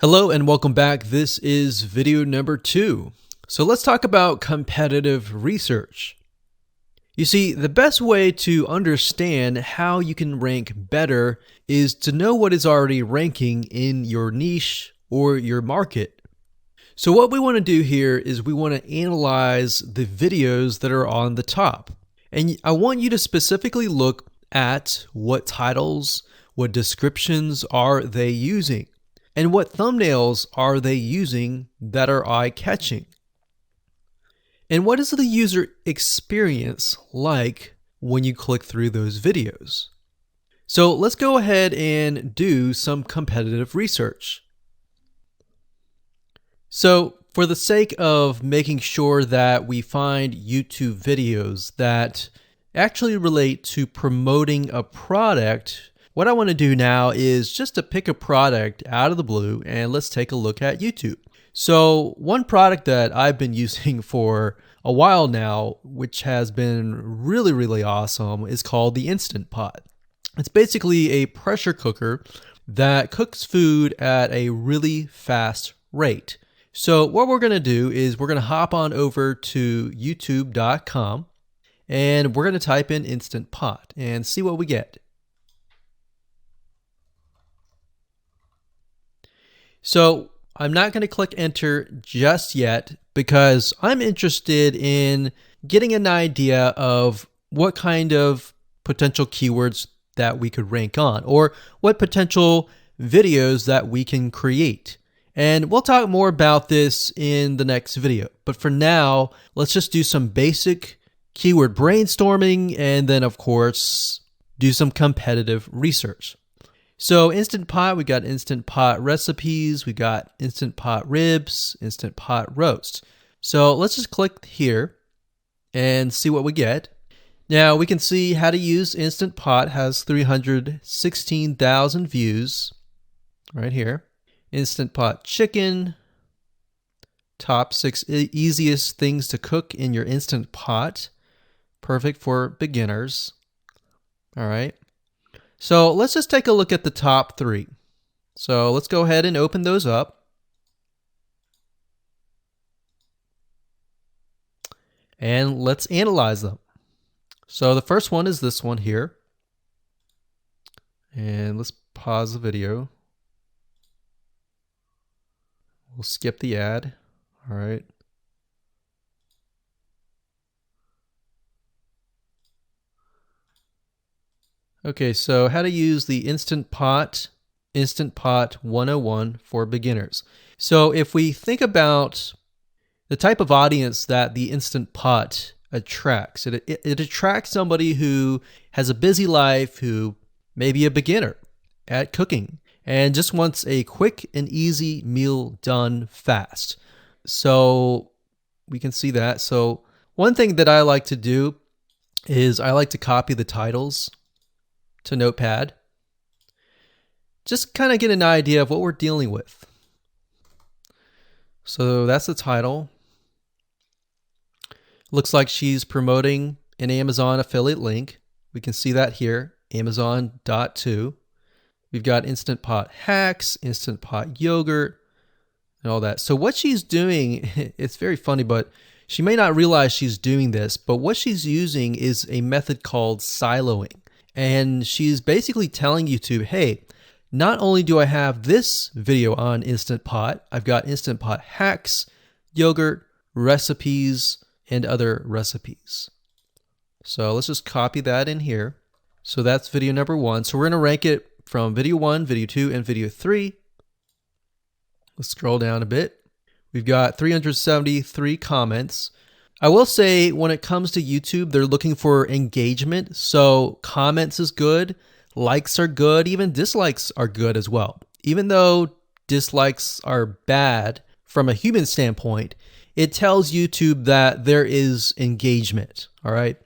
Hello and welcome back. This is video number 2. So let's talk about competitive research. You see, the best way to understand how you can rank better is to know what is already ranking in your niche or your market. So what we want to do here is we want to analyze the videos that are on the top. And I want you to specifically look at what titles, what descriptions are they using, and what thumbnails are they using that are eye-catching. And what is the user experience like when you click through those videos? So let's go ahead and do some competitive research. So for the sake of making sure that we find YouTube videos that actually relate to promoting a product, what I want to do now is just to pick a product out of the blue and let's take a look at YouTube. So one product that I've been using for a while now, which has been really awesome, is called the Instant Pot. It's basically a pressure cooker that cooks food at a really fast rate. So what we're going to do is we're going to hop on over to youtube.com and we're going to type in Instant Pot and see what we get. So I'm not going to click enter just yet because I'm interested in getting an idea of what kind of potential keywords that we could rank on or what potential videos that we can create. And we'll talk more about this in the next video. But for now, let's just do some basic keyword brainstorming and then of course do some competitive research. So Instant Pot, we got Instant Pot recipes, we got Instant Pot ribs, Instant Pot roast. So let's just click here and see what we get. Now we can see how to use Instant Pot has 316,000 views right here. Instant Pot chicken, top 6 easiest things to cook in your Instant Pot, perfect for beginners. All right. So let's just take a look at the top 3. So let's go ahead and open those up. And let's analyze them. So the first one is this one here. And let's pause the video. We'll skip the ad. All right. Okay, so how to use the Instant Pot 101 for beginners. So if we think about the type of audience that the Instant Pot attracts, it attracts somebody who has a busy life, who may be a beginner at cooking and just wants a quick and easy meal done fast. So we can see that. So one thing that I like to do is I like to copy the titles to Notepad. Just kind of get an idea of what we're dealing with. So that's the title. Looks like she's promoting an Amazon affiliate link. We can see that here, Amazon.to. We've got Instant Pot hacks, Instant Pot yogurt, and all that. So what she's doing, it's very funny, but she may not realize she's doing this, but what she's using is a method called siloing. And she's basically telling YouTube, hey, not only do I have this video on Instant Pot, I've got Instant Pot hacks, yogurt, recipes, and other recipes. So let's just copy that in here. So that's video number 1. So we're going to rank it from video 1, video 2, and video 3. Let's scroll down a bit. We've got 373 comments. I will say when it comes to YouTube, they're looking for engagement. So comments is good, likes are good, even dislikes are good as well. Even though dislikes are bad from a human standpoint, it tells YouTube that there is engagement. All right.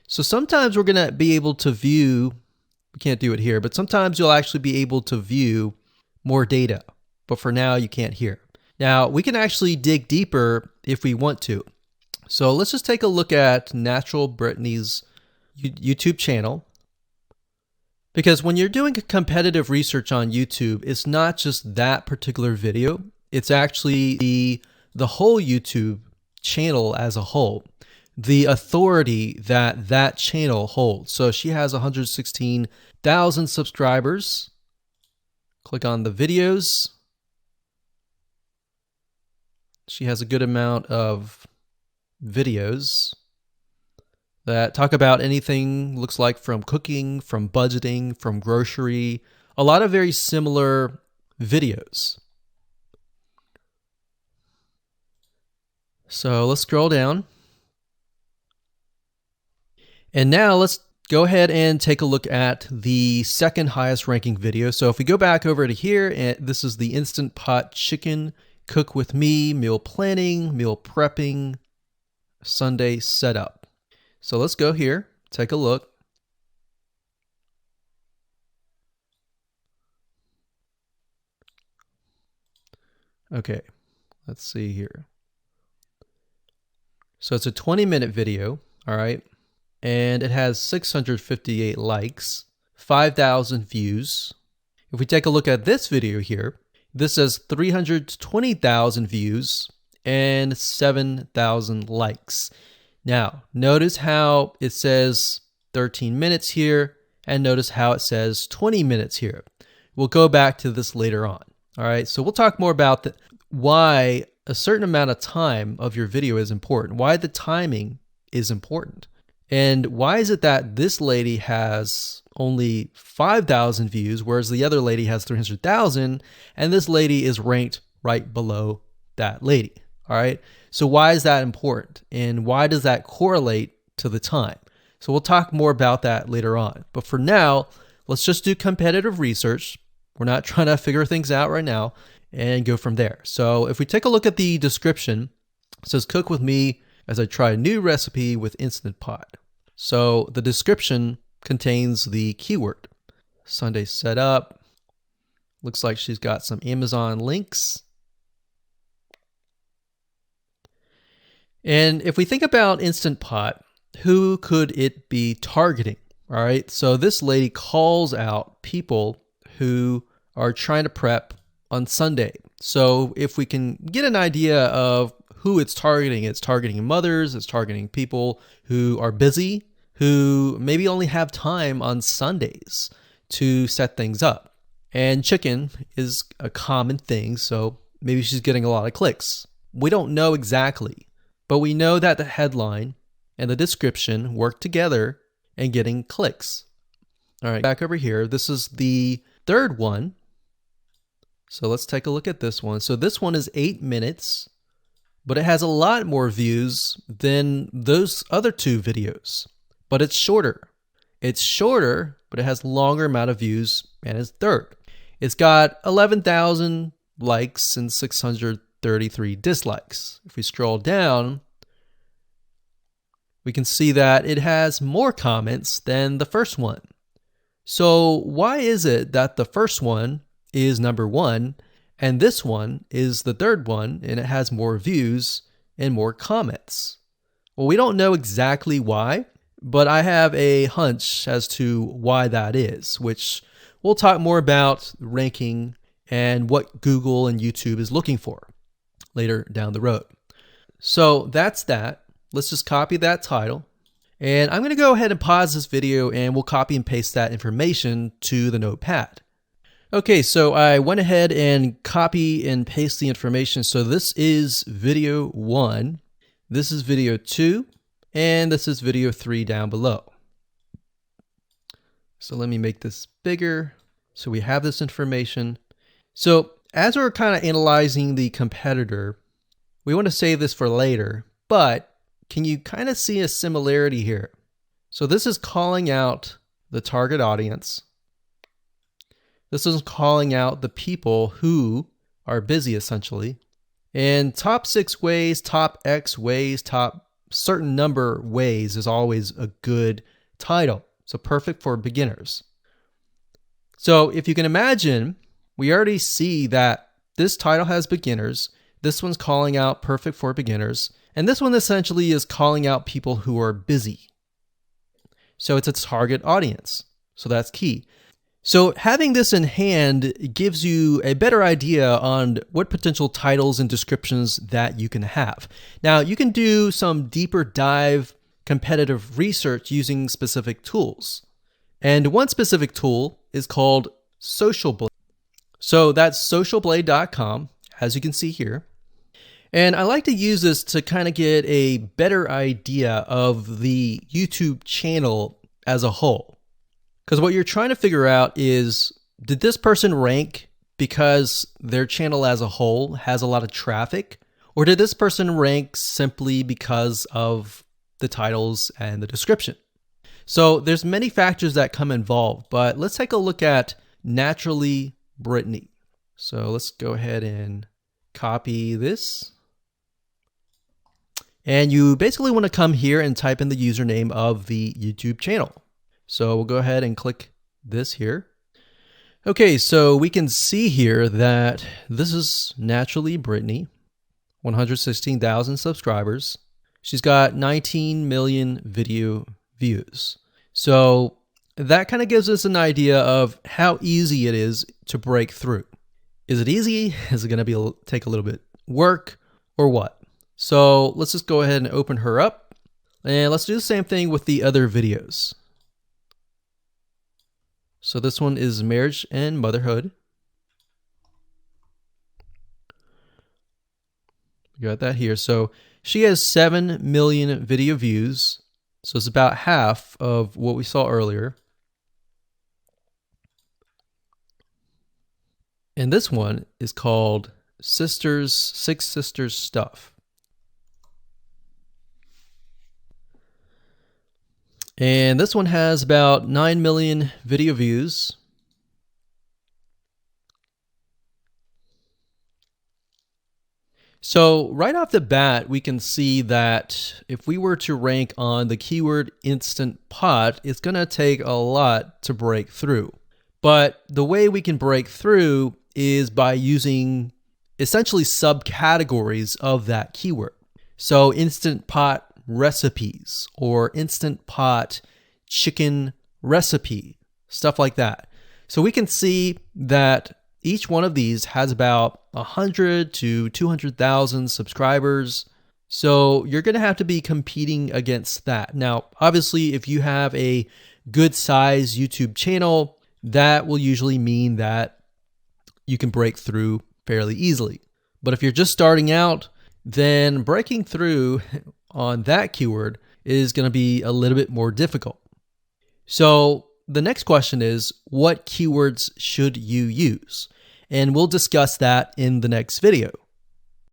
So sometimes we're going to be able to view, we can't do it here, but sometimes you'll actually be able to view more data. But for now, you can't hear. Now, we can actually dig deeper if we want to. So let's just take a look at Natural Brittany's YouTube channel. Because when you're doing competitive research on YouTube, it's not just that particular video, it's actually the whole YouTube channel as a whole, the authority that that channel holds. So she has 116,000 subscribers. Click on the videos. She has a good amount of videos that talk about anything, looks like, from cooking, from budgeting, from grocery, a lot of very similar videos. So let's scroll down. And now let's go ahead and take a look at the second highest ranking video. So if we go back over to here, and this is the Instant Pot Chicken Cook With Me, meal planning, meal prepping, Sunday setup. So let's go here, take a look. Okay, let's see here. So it's a 20-minute video, all right? And it has 658 likes, 5,000 views. If we take a look at this video here, this has 320,000 views and 7,000 likes. Now, notice how it says 13 minutes here, and notice how it says 20 minutes here. We'll go back to this later on. All right, so we'll talk more about why a certain amount of time of your video is important, why the timing is important. And why is it that this lady has only 5,000 views, whereas the other lady has 300,000, and this lady is ranked right below that lady? All right. So why is that important? And why does that correlate to the time? So we'll talk more about that later on. But for now, let's just do competitive research. We're not trying to figure things out right now, and go from there. So if we take a look at the description, it says cook with me as I try a new recipe with Instant Pot. So the description contains the keyword. Sunday setup. Looks like she's got some Amazon links. And if we think about Instant Pot, who could it be targeting? All right, so this lady calls out people who are trying to prep on Sunday. So if we can get an idea of who it's targeting mothers, it's targeting people who are busy, who maybe only have time on Sundays to set things up. And chicken is a common thing, so maybe she's getting a lot of clicks. We don't know exactly, but we know that the headline and the description work together in getting clicks. All right, back over here, this is the third one. So let's take a look at this one. So this one is 8 minutes, but it has a lot more views than those other two videos, but it's shorter. It's shorter, but it has longer amount of views, and it's third. It's got 11,000 likes and 633 dislikes. If we scroll down, we can see that it has more comments than the first one. So why is it that the first one is number one and this one is the third one and it has more views and more comments? Well, we don't know exactly why, but I have a hunch as to why that is, which we'll talk more about ranking and what Google and YouTube is looking for later down the road. So that's that. Let's just copy that title. And I'm going to go ahead and pause this video and we'll copy and paste that information to the notepad. Okay, so I went ahead and copy and paste the information. So this is video 1, this is video 2, and this is video 3 down below. So let me make this bigger so we have this information. So as we're kind of analyzing the competitor, we want to save this for later, but can you kind of see a similarity here? So this is calling out the target audience. This is calling out the people who are busy, essentially. And top 6 ways, top X ways, top certain number ways is always a good title. So perfect for beginners. So if you can imagine, we already see that this title has beginners. This one's calling out perfect for beginners. And this one essentially is calling out people who are busy. So it's a target audience. So that's key. So having this in hand gives you a better idea on what potential titles and descriptions that you can have. Now, you can do some deeper dive competitive research using specific tools. And one specific tool is called SocialBlade. So that's socialblade.com, as you can see here. And I like to use this to kind of get a better idea of the YouTube channel as a whole. Because what you're trying to figure out is, did this person rank because their channel as a whole has a lot of traffic? Or did this person rank simply because of the titles and the description? So there's many factors that come involved, but let's take a look at Naturally Brittany. So let's go ahead and copy this. And you basically want to come here and type in the username of the YouTube channel. So we'll go ahead and click this here. Okay, so we can see here that this is Naturally Brittany, 116,000 subscribers. She's got 19 million video views. So that kind of gives us an idea of how easy it is to break through. Is it easy? Is it going to take a little bit work or what? So let's just go ahead and open her up, and let's do the same thing with the other videos. So this one is marriage and motherhood. We got that here. So she has 7 million video views. So it's about half of what we saw earlier. And this one is called Six Sisters Stuff. And this one has about 9 million video views. So right off the bat, we can see that if we were to rank on the keyword Instant Pot, it's going to take a lot to break through. But the way we can break through is by using essentially subcategories of that keyword. So Instant Pot recipes or Instant Pot chicken recipe, stuff like that. So we can see that each one of these has about 100 to 200,000 subscribers. So you're going to have to be competing against that. Now, obviously, if you have a good size YouTube channel, that will usually mean that you can break through fairly easily. But if you're just starting out, then breaking through on that keyword is going to be a little bit more difficult. So the next question is, what keywords should you use? And we'll discuss that in the next video.